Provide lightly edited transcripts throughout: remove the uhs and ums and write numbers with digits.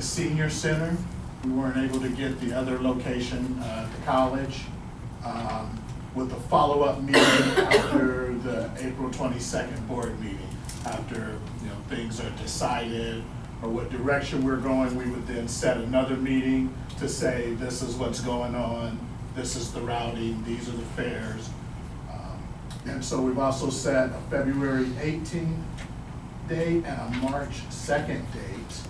the senior center. We weren't able to get the other location, the college, with a follow-up meeting after the April 22nd board meeting. After things are decided or what direction we're going, we would then set another meeting to say this is what's going on, this is the routing, these are the fares. And so we've also set a February 18th date and a March 2nd date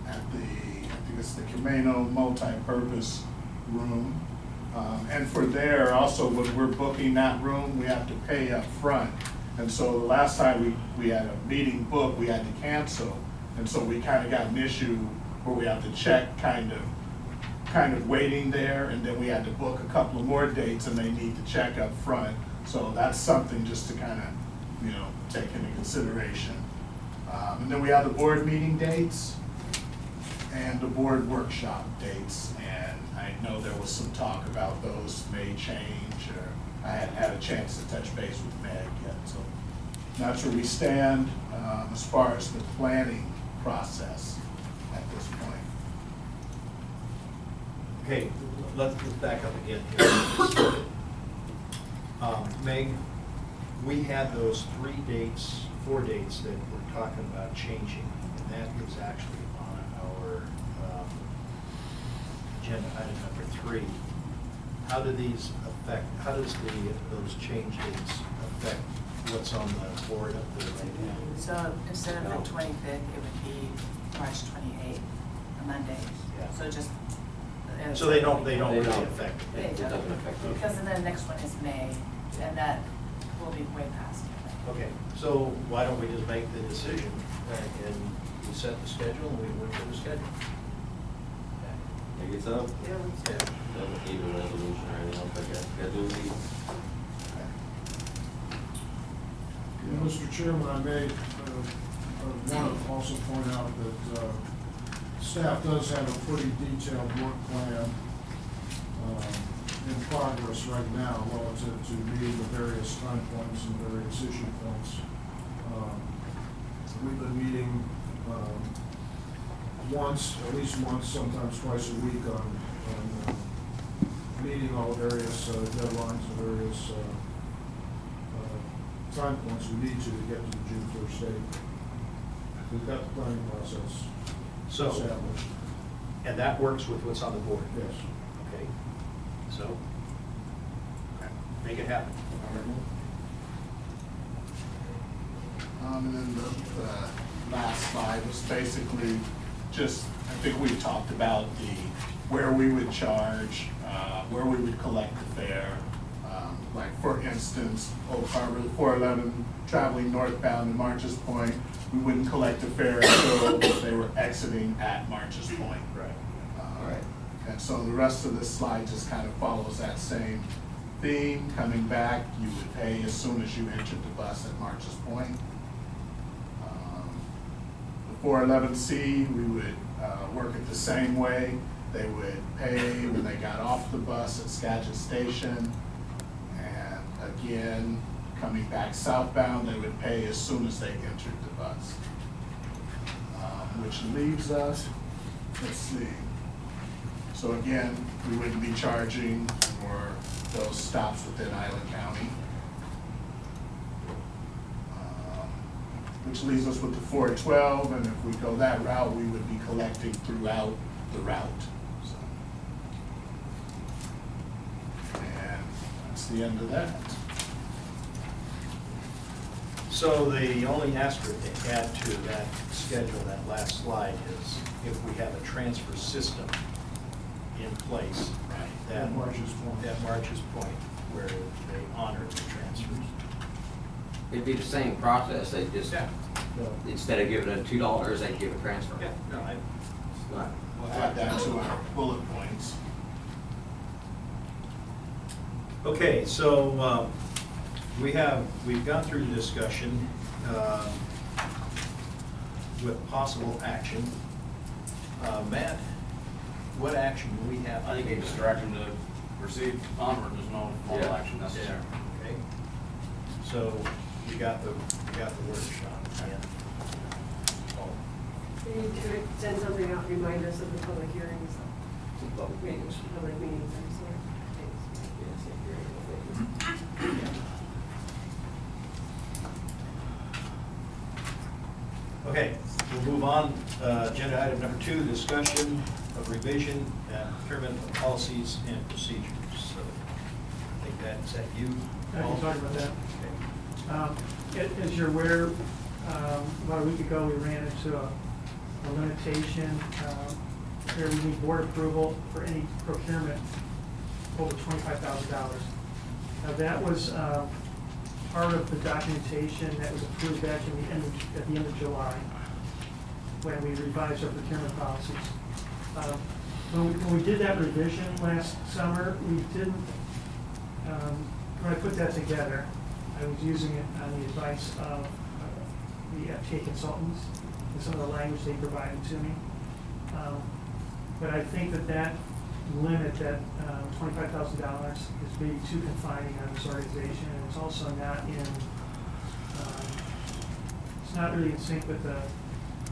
at the, I think it's the Camino multi-purpose room. And for there also, when we're booking that room, we have to pay up front. And so the last time we had a meeting booked, we had to cancel. And so we kind of got an issue where we have to check kind of waiting there, and then we had to book a couple of more dates and they need to check up front. So that's something just to kind of, take into consideration. And then we have the board meeting dates and the board workshop dates. And I know there was some talk about those may change, or I hadn't had a chance to touch base with Meg yet. So that's where we stand as far as the planning process at this point. Okay, let's back up again here. Meg, we had those 4 dates that we're talking about changing, and that is actually on our agenda item number 3. How do these affect, how does those change dates affect what's on the board up there right now? So instead of the 25th, it would be March 28th, a Monday. Yeah. So just. So they don't really affect it. It doesn't affect it. Because then the next one is May, and that will be way past. Okay, so why don't we just make the decision and we set the schedule and we work for the schedule? Make it so? Yeah. Doesn't need a resolution or anything else like that. Schedule meeting. Mr. Chairman, I may want to also point out that staff does have a pretty detailed work plan in progress right now relative to meeting the various time points and various issue points. We've been meeting at least once, sometimes twice a week on meeting all the various deadlines and various time points we need to get to the June 1st date. We've got the planning process established. And that works with what's on the board? Yes. Okay, so make it happen. And then the last slide was basically just, I think we talked about where we would charge, where we would collect the fare. Like for instance, Old Harbor 411 traveling northbound to March's Point, we wouldn't collect the fare until they were exiting at March's Point. Right. And so the rest of this slide just kind of follows that same theme. Coming back, you would pay as soon as you entered the bus at March's Point. The 411C, we would work it the same way. They would pay when they got off the bus at Skagit Station. And again, coming back southbound, they would pay as soon as they entered the bus. Which leaves us, let's see. So again, we wouldn't be charging for those stops within Island County. Which leaves us with the 412, and if we go that route, we would be collecting throughout the route. So, and that's the end of that. So the only asterisk to add to that schedule, that last slide, is if we have a transfer system in place that March's Point, where they honor the transfers. It'd be the same process, they just, instead of giving it $2, they'd give a transfer. Yeah, no, We'll add that to our bullet points. Okay, so we've gone through the discussion with possible action. Matt, what action do we have? I think you just direct them to proceed onward. There's no formal action necessary. Okay. So we got the workshop. We need to send something out, remind us of the public hearings, Public meetings. public meetings, I'm sorry. Okay, we'll move on. Agenda item number 2, discussion of revision and procurement of policies and procedures. So I think that's at you. I can talk about that. Okay. As you're aware, about a week ago, we ran into a limitation where we need board approval for any procurement over $25,000. Now, that was part of the documentation that was approved back at the end of July, when we revised our procurement policies. When we did that revision last summer, we didn't, when I put that together, I was using it on the advice of the FTA consultants and some of the language they provided to me. But I think that limit, that $25,000 is maybe too confining on this organization, and it's also not in, it's not really in sync with the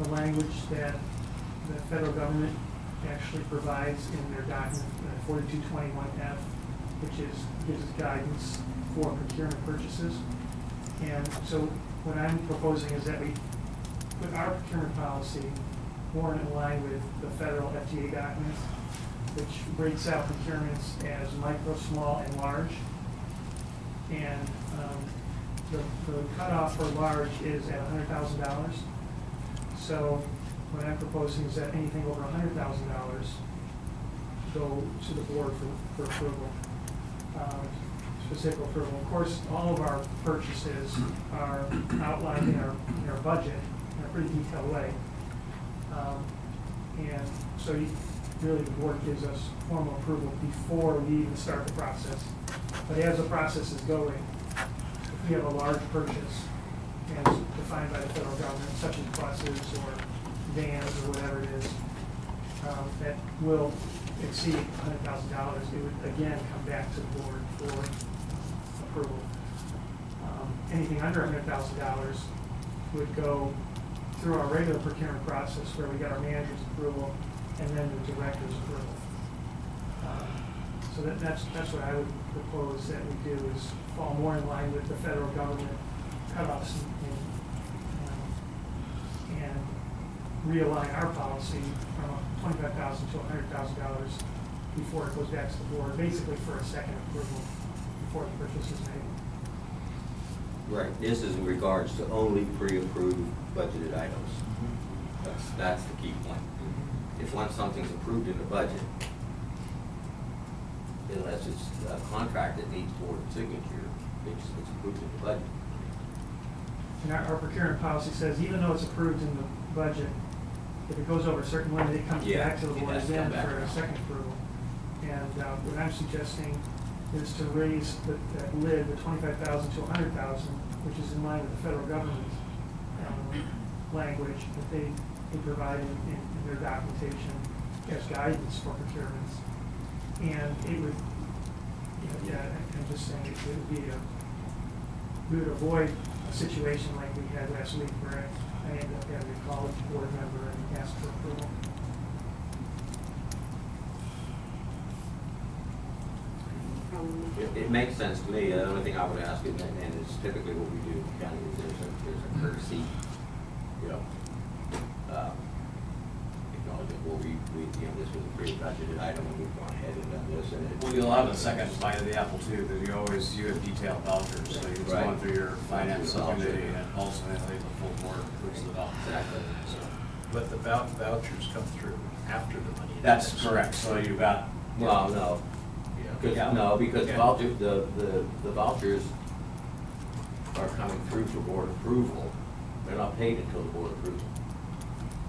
language that the federal government actually provides in their document, 4221F, which gives us guidance for procurement purchases. And so what I'm proposing is that we put our procurement policy more in line with the federal FDA documents, which breaks out procurements as micro, small, and large. And the cutoff for large is at $100,000. So what I'm proposing is that anything over $100,000 go to the board for approval, specific approval. Of course, all of our purchases are outlined in our budget in a pretty detailed way. And so really the board gives us formal approval before we even start the process. But as the process is going, if we have a large purchase as defined by the federal government, such as buses or vans or whatever it is, that will exceed $100,000, it would again come back to the board for approval. Anything under $100,000 would go through our regular procurement process where we get our manager's approval and then the director's approval. So that's what I would propose that we do, is fall more in line with the federal government cutoffs and realign our policy from $25,000 to $100,000 before it goes back to the board, basically for a second approval before the purchase is made. Right, this is in regards to only pre-approved budgeted items. That's the key point. If once something's approved in the budget, unless it's a contract that needs board signature, it's approved in the budget. And our procurement policy says even though it's approved in the budget, if it goes over a certain limit, it comes back to the board again for a second approval. And what I'm suggesting is to raise that lid, the $25,000 to $100,000, which is in line with the federal government language that they provide in their documentation as guidance for procurements. And it would, I'm just saying, it would be we would avoid a situation like we had last week where I ended up having to call a board member and ask for approval. It makes sense to me. The only thing I would ask, and it's typically what we do in the county, is there's a courtesy, acknowledgement where we this was a pre-budgeted item and we've gone ahead and done this. And Well, you'll have a second bite of the apple too, because you have detailed vouchers, so you're Right. going through your finance Voucher. subcommittee and ultimately the full board approves the voucher. Exactly. So, But the vouchers come through after the money. that's correct, so you've got. Well, no. Because the vouchers are coming through for board approval. They're not paid until the board approves them.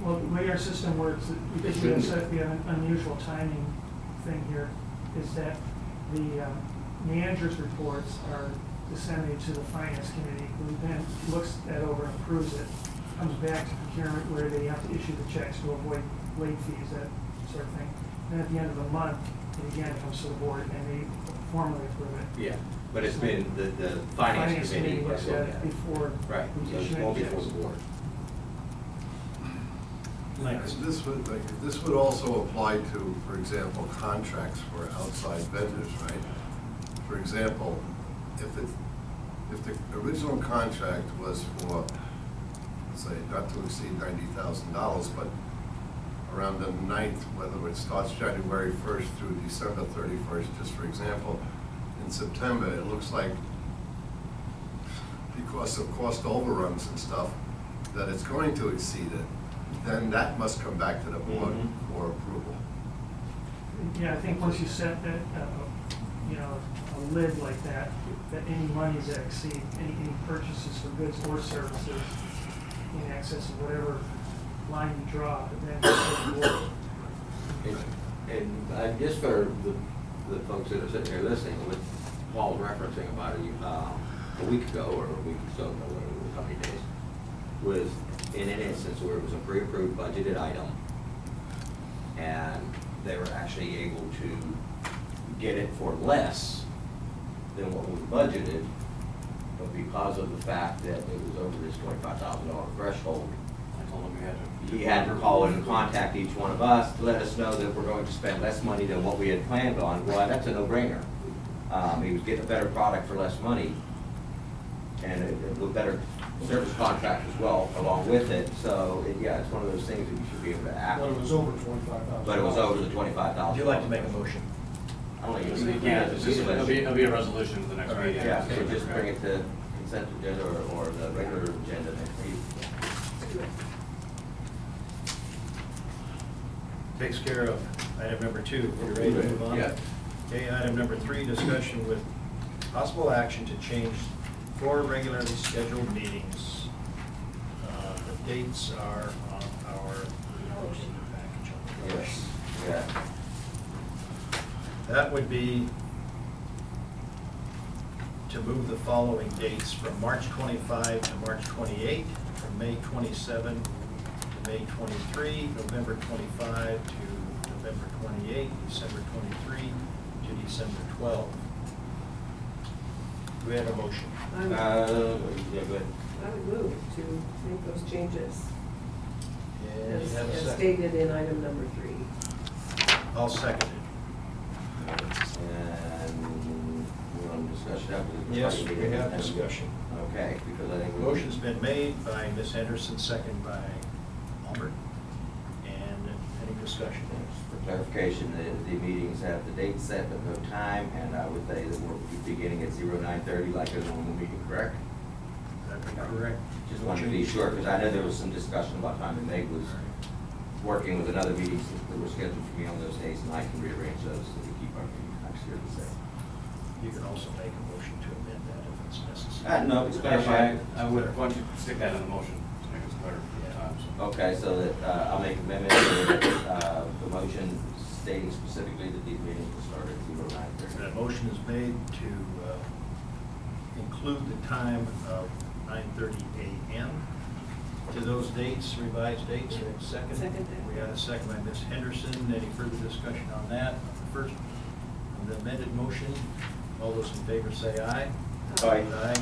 Well, the way our system works, because we have an unusual timing thing here, is that the manager's reports are disseminated to the finance committee, who then looks that over and approves it, comes back to procurement where they have to issue the checks to avoid late fees, that sort of thing. Then at the end of the month, it again comes to the board and they formally approve it. Yeah, but it's been, the finance committee looks has looked at at it before Right, we so issue it won't be any for checks. the board. This would also apply to, for example, contracts for outside vendors, right? For example, if the original contract was for, say, not to exceed $90,000, but around the 9th, whether it starts January 1st through December 31st, just for example, in September, it looks like because of cost overruns and stuff, that it's going to exceed it, then that must come back to the board for approval. Yeah, I think once you set that, you know, a lid like that, that any monies that exceed, any purchases for goods or services in excess of whatever line you draw, then And just for the folks that are sitting here listening, what Paul's referencing about a week ago, or a week or so, whatever it was, how many days, was in an instance where it was a pre-approved budgeted item, and they were actually able to get it for less than what we budgeted, but because of the fact that it was over this $25,000 threshold, I told him he had to call in and contact each one of us to let us know that we're going to spend less money than what we had planned on. Well, that's a no-brainer. He was getting a better product for less money, and a better service contract as well along with it. So, yeah, it's one of those things that you should be able to act. But it was over $25,000. But it was over the $25,000. Would you like to make a motion? I don't think it's. It'll be a resolution for the next meeting. Yeah, so just bring it to consent agenda or the regular agenda next week. Takes care of item number 2. You ready to move on? Yeah. Okay, item number 3, discussion with possible action to change 4 regularly scheduled meetings. The dates are on our motion package on the Yes, yeah. That would be to move the following dates from March 25 to March 28, from May 27 to May 23, November 25 to November 28, December 23 to December 12. Do we have a motion? Yeah, go ahead. I would move to make those changes And you have a as second. stated in item number 3. I'll second it. And we want to discuss that? Yes, we have discussion. Okay, because I think. Motion's been made by Ms. Henderson, second by Albert. And any discussion? For clarification, the meetings have the date set but no time, and I would say that we're beginning at 09:30 like a normal meeting, correct? That'd be correct. Just wanted to be sure, because I know there was some discussion about time, and Meg was working with another meetings that were scheduled for me on those days, and I can rearrange those so we keep our meeting times here the same. You can also make a motion to amend that if it's necessary. No, it's clarified. I would, why don't you stick that in the motion to make it clear for the time, so. Okay, so that I'll make an amendment to the motion stating specifically that these meetings will start at 09:30. That motion is made to include the time of 9:30 a.m. to those dates, revised dates. We have a second. Second that. We have a second by Ms. Henderson. Any further discussion on that? First, on the amended motion, all those in favor say aye. Aye. Aye.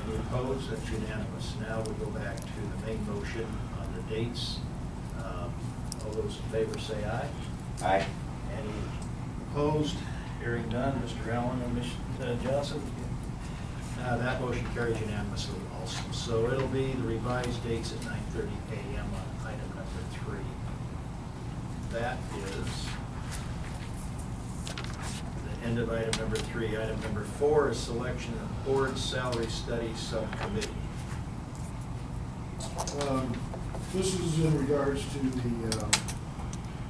Any opposed? That's unanimous. Now we go back to the main motion on the dates. All those in favor say aye. Aye. Any opposed? Hearing none. Mr. Allen and Ms. Johnson? That motion carries unanimously also. So it'll be the revised dates at 9:30 a.m. on item number 3. That is the end of item number 3. Item number 4 is selection of board salary study subcommittee. This is in regards to the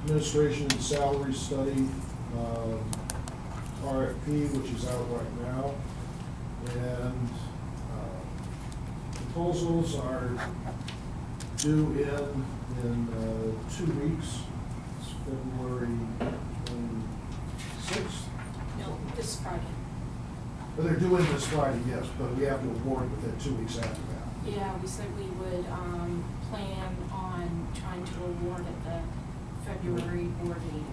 administration and salary study RFP, which is out right now. And proposals are due in 2 weeks. It's February 26th. No, this Friday. But they're due in this Friday, yes, but we have to award within 2 weeks after that. Yeah, we said we would plan on trying to award at the February board meeting.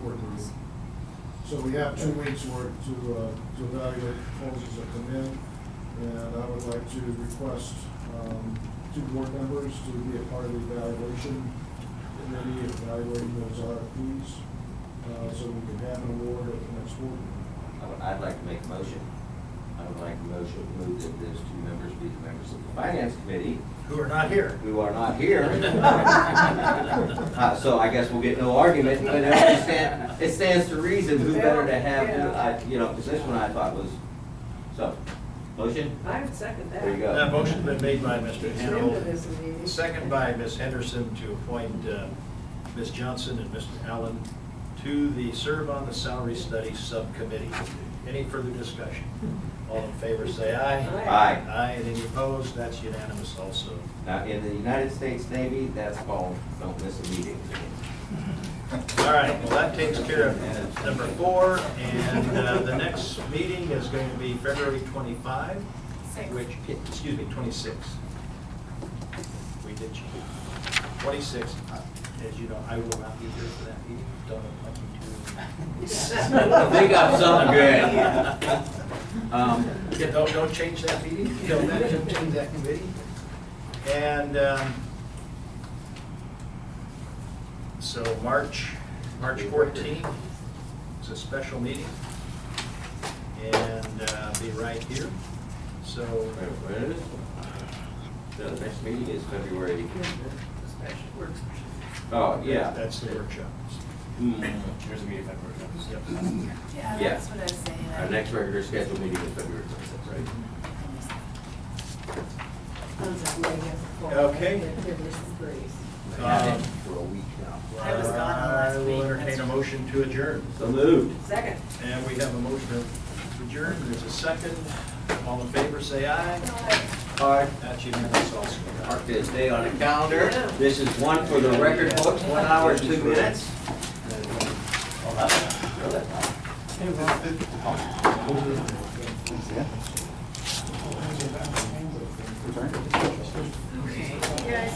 So we have 2 weeks worth to evaluate proposals that come in, and I would like to request 2 board members to be a part of the evaluation committee evaluating those RFPs, so we can have an award at the next board meeting. I'd like to make a motion. I would like to move that those two members be the members of the finance committee Who are not here. who are not here. So I guess we'll get no argument, but it stands to reason who better to have, because this one I thought was, so, motion? I would second that. There you go. That motion's been made by Mr. It's Hanover, into this meeting. second by Ms. Henderson to appoint Ms. Johnson and Mr. Allen to the Serve on the Salary Study Subcommittee. Any further discussion? All in favor, say aye. Aye. Aye, and any opposed? That's unanimous also. Now, in the United States Navy, that's called don't miss a meeting. All right, well, that takes care of number 4, and the next meeting is going to be February 25, which, excuse me, 26. We did change. 26, as you know, I will not be here for that meeting. Don't want you to. I think I'm something good. Yeah, don't change that meeting, don't change that committee. And so March 14th is a special meeting, and be right here. So, Where it is? No, the next meeting is February. Oh, yeah. that's the workshop. Here's a meeting February. Yep. Yeah, Yeah. that's what I was saying. Our next regular scheduled meeting is February 26th, right? Okay. For a week now. I was gone the last I will week, entertain that's a motion to adjourn. So moved. Second. And we have a motion to adjourn. There's a second. All in favor, say aye. Aye. That's unanimous also. Mark this day on the calendar. This is one for the record books, 1 hour and 2 minutes. Okay, guys.